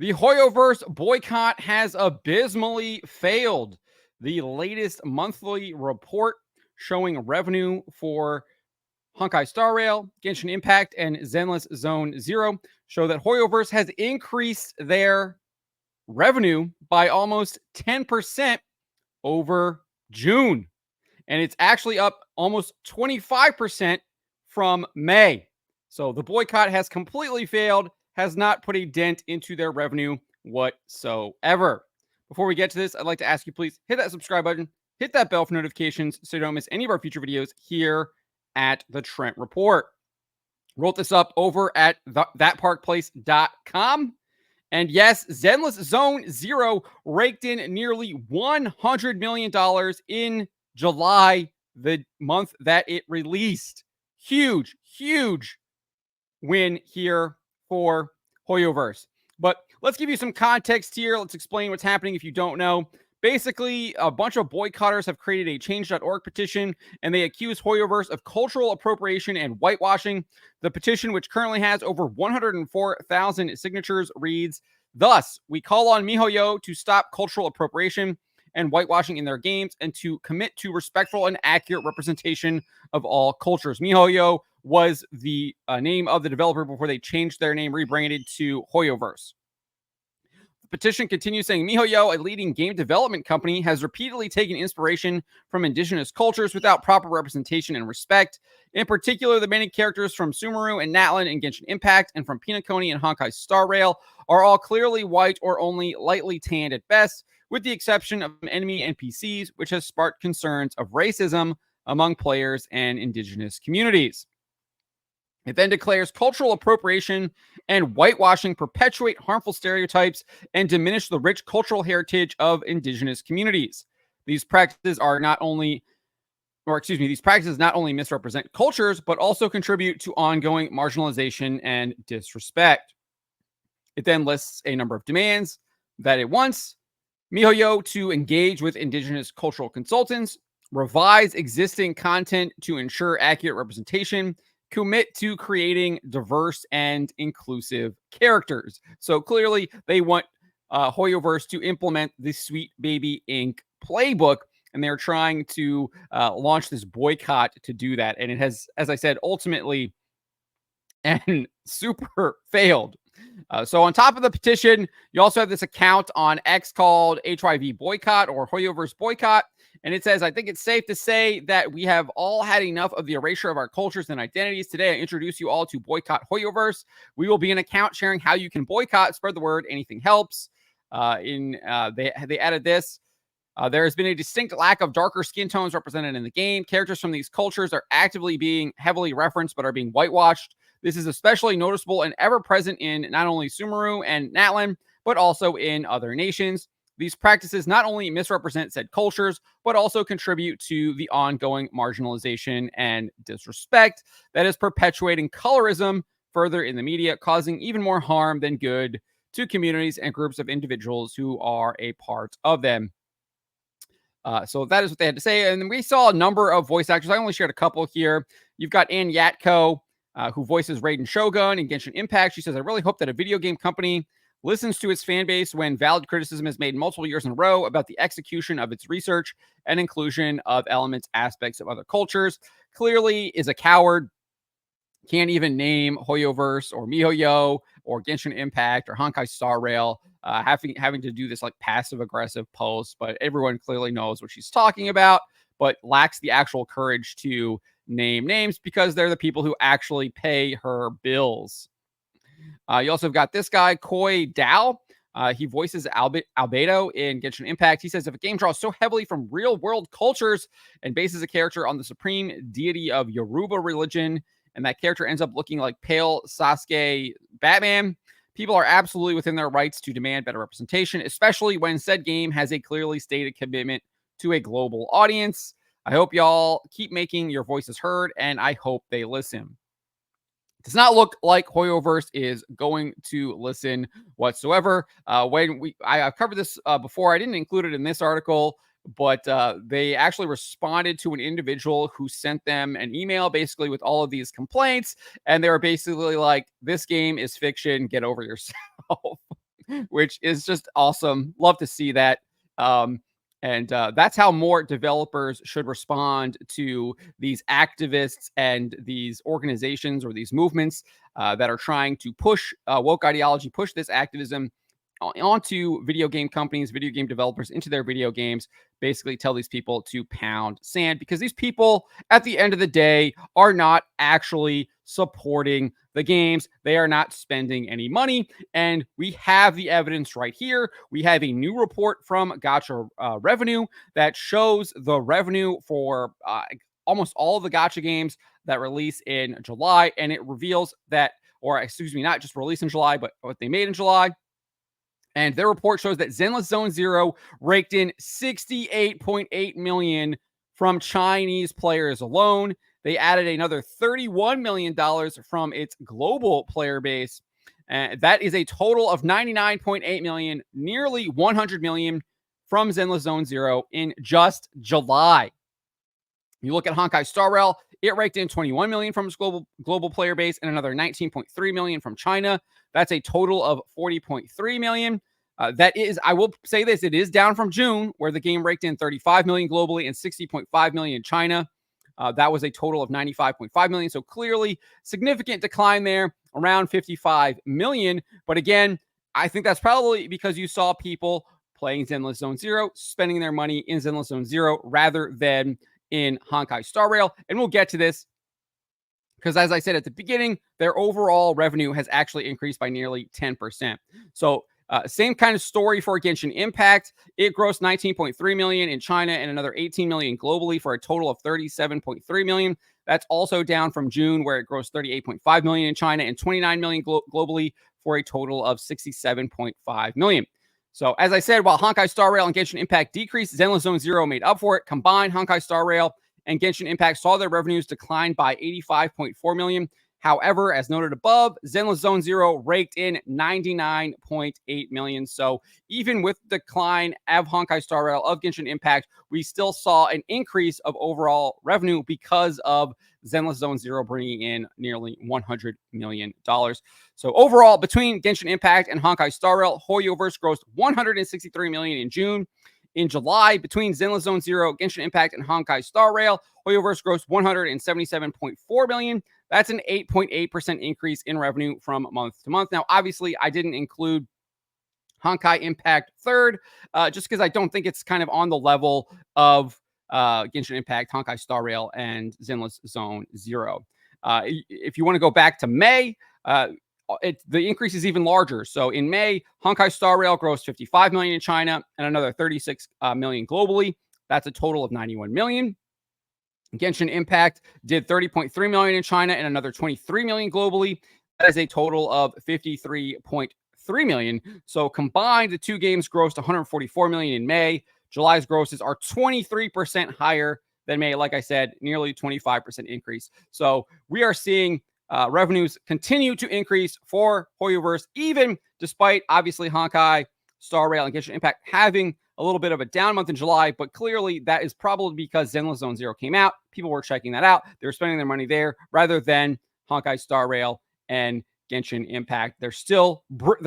The HoYoverse boycott has abysmally failed. The latest monthly report showing revenue for Honkai Star Rail, Genshin Impact, and Zenless Zone Zero show that HoYoverse has increased their revenue by almost 10% over June. And it's actually up almost 25% from May. So the boycott has completely failed, has not put a dent into their revenue whatsoever. Before we get to this, I'd like to ask you, please hit that subscribe button, hit that bell for notifications so you don't miss any of our future videos here at the Trent Report. Wrote this up over at thatparkplace.com. And yes, Zenless Zone Zero raked in nearly $100 million in July, the month that it released. Huge, huge win here for HoYoverse. But let's give you some context here. Let's explain what's happening if you don't know. Basically, a bunch of boycotters have created a change.org petition, and they accuse HoYoverse of cultural appropriation and whitewashing. The petition, which currently has over 104,000 signatures, reads, "Thus, we call on MiHoYo to stop cultural appropriation and whitewashing in their games and to commit to respectful and accurate representation of all cultures." MiHoYo was the name of the developer before they changed their name, rebranded to HoYoverse. Petition continues saying, MiHoYo, a leading game development company, has repeatedly taken inspiration from indigenous cultures without proper representation and respect. In particular, the many characters from Sumeru and Natlan in Genshin Impact and from Pinakoni and Honkai Star Rail are all clearly white or only lightly tanned at best, with the exception of enemy NPCs, which has sparked concerns of racism among players and indigenous communities. It then declares cultural appropriation and whitewashing perpetuate harmful stereotypes and diminish the rich cultural heritage of indigenous communities. These practices not only misrepresent cultures, but also contribute to ongoing marginalization and disrespect. It then lists a number of demands that it wants MiHoYo to engage with indigenous cultural consultants, revise existing content to ensure accurate representation, commit to creating diverse and inclusive characters. So clearly they want HoYoverse to implement the Sweet Baby Inc. playbook, and they're trying to launch this boycott to do that. And it has, as I said, ultimately and super failed. So on top of the petition, you also have this account on X called HYV Boycott or HoYoverse Boycott. And it says, I think it's safe to say that we have all had enough of the erasure of our cultures and identities. Today, I introduce you all to Boycott HoYoverse. We will be an account sharing how you can boycott, spread the word, anything helps. They added this. There has been a distinct lack of darker skin tones represented in the game. Characters from these cultures are actively being heavily referenced, but are being whitewashed. This is especially noticeable and ever present in not only Sumeru and Natlan, but also in other nations. These practices not only misrepresent said cultures, but also contribute to the ongoing marginalization and disrespect that is perpetuating colorism further in the media, causing even more harm than good to communities and groups of individuals who are a part of them. So that is what they had to say. And we saw a number of voice actors. I only shared a couple here. You've got Ann Yatko, who voices Raiden Shogun in Genshin Impact. She says, I really hope that a video game company listens to its fan base when valid criticism is made multiple years in a row about the execution of its research and inclusion of aspects of other cultures. Clearly is a coward. Can't even name HoYoverse or MiHoYo or Genshin Impact or Honkai Star Rail, having to do this like passive-aggressive post, but everyone clearly knows what she's talking about, but lacks the actual courage to name names because they're the people who actually pay her bills. You also have got this guy, Koi Dao. He voices Albedo in Genshin Impact. He says, if a game draws so heavily from real-world cultures and bases a character on the supreme deity of Yoruba religion, and that character ends up looking like pale Sasuke Batman, people are absolutely within their rights to demand better representation, especially when said game has a clearly stated commitment to a global audience. I hope y'all keep making your voices heard, and I hope they listen. It does not look like HoYoverse is going to listen whatsoever. I've covered this before. I didn't include it in this article, but they actually responded to an individual who sent them an email basically with all of these complaints. And they were basically like, this game is fiction. Get over yourself. which is just awesome. Love to see that. And that's how more developers should respond to these activists and these organizations or these movements that are trying to push woke ideology, push this activism onto video game companies, video game developers, into their video games. Basically tell these people to pound sand, because these people at the end of the day are not actually supporting the games. They are not spending any money, and we have the evidence right here. We have a new report from Gacha Revenue that shows the revenue for almost all of the Gacha games that release in July, and it reveals that, or excuse me, not just release in July, but what they made in July. And their report shows that Zenless Zone Zero raked in $68.8 million from Chinese players alone. They added another $31 million from its global player base. That is a total of $99.8 million, nearly $100 million from Zenless Zone Zero in just July. You look at Honkai Star Rail, it raked in $21 million from its global player base and another $19.3 million from China. That's a total of $40.3 million. That is, I will say this, it is down from June, where the game raked in $35 million globally and $60.5 million in China. That was a total of $95.5 million. So clearly, significant decline there, around $55 million. But again, I think that's probably because you saw people playing Zenless Zone Zero, spending their money in Zenless Zone Zero rather than in Honkai Star Rail. And we'll get to this because, as I said at the beginning, their overall revenue has actually increased by nearly 10%. So same kind of story for Genshin Impact. It grossed $19.3 million in China and another $18 million globally for a total of $37.3 million. That's also down from June, where it grossed $38.5 million in China and $29 million globally for a total of $67.5 million. So, as I said, while Honkai Star Rail and Genshin Impact decreased, Zenless Zone Zero made up for it. Combined, Honkai Star Rail and Genshin Impact saw their revenues decline by $85.4 million. However, as noted above, Zenless Zone Zero raked in $99.8 million. So even with the decline of Honkai Star Rail, of Genshin Impact, we still saw an increase of overall revenue because of Zenless Zone Zero bringing in nearly $100 million. So overall, between Genshin Impact and Honkai Star Rail, HoYoverse grossed $163 million in June. In July, between Zenless Zone Zero, Genshin Impact, and Honkai Star Rail, HoYoverse grossed $177.4 million. That's an 8.8% increase in revenue from month to month. Now, obviously, I didn't include Honkai Impact third, just because I don't think it's kind of on the level of Genshin Impact, Honkai Star Rail, and Zenless Zone Zero. If you want to go back to May, the increase is even larger. So in May, Honkai Star Rail grossed $55 million in China and another $36 million globally. That's a total of $91 million. Genshin Impact did $30.3 million in China and another $23 million globally. That is a total of $53.3 million. So combined, the two games grossed $144 million in May. July's grosses are 23% higher than May. Like I said, nearly 25% increase. So we are seeing revenues continue to increase for HoYoverse, even despite, obviously, Honkai Star Rail and Genshin Impact having a little bit of a down month in July, but clearly that is probably because Zenless Zone Zero came out. People were checking that out. They were spending their money there rather than Honkai Star Rail and Genshin Impact. Their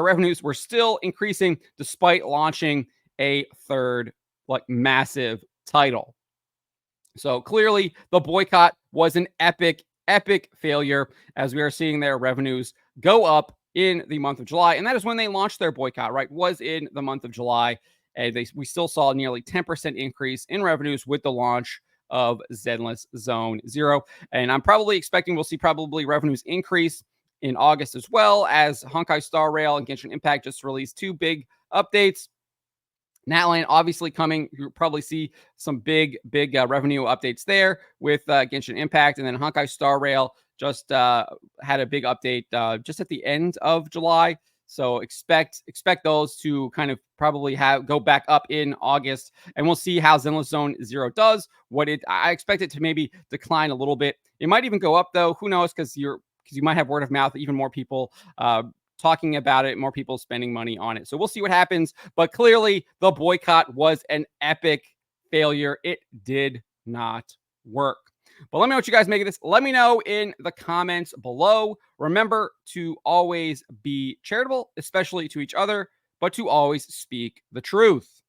revenues were still increasing despite launching a third, massive title. So clearly the boycott was an epic failure, as we are seeing their revenues go up in the month of July. And that is when they launched their boycott, right? Was in the month of July. And we still saw nearly 10% increase in revenues with the launch of Zenless Zone Zero. And I'm probably expecting we'll see probably revenues increase in August as well, as Honkai Star Rail and Genshin Impact just released two big updates. Natland obviously coming. You'll probably see some big revenue updates there with Genshin Impact. And then Honkai Star Rail just had a big update just at the end of July. So expect those to kind of probably go back up in August, and we'll see how Zenless Zone Zero does. I expect it to maybe decline a little bit. It might even go up though. Who knows? Because you might have word of mouth, even more people talking about it, more people spending money on it. So we'll see what happens. But clearly, the boycott was an epic failure. It did not work. But let me know what you guys make of this. Let me know in the comments below. Remember to always be charitable, especially to each other. but to always speak the truth.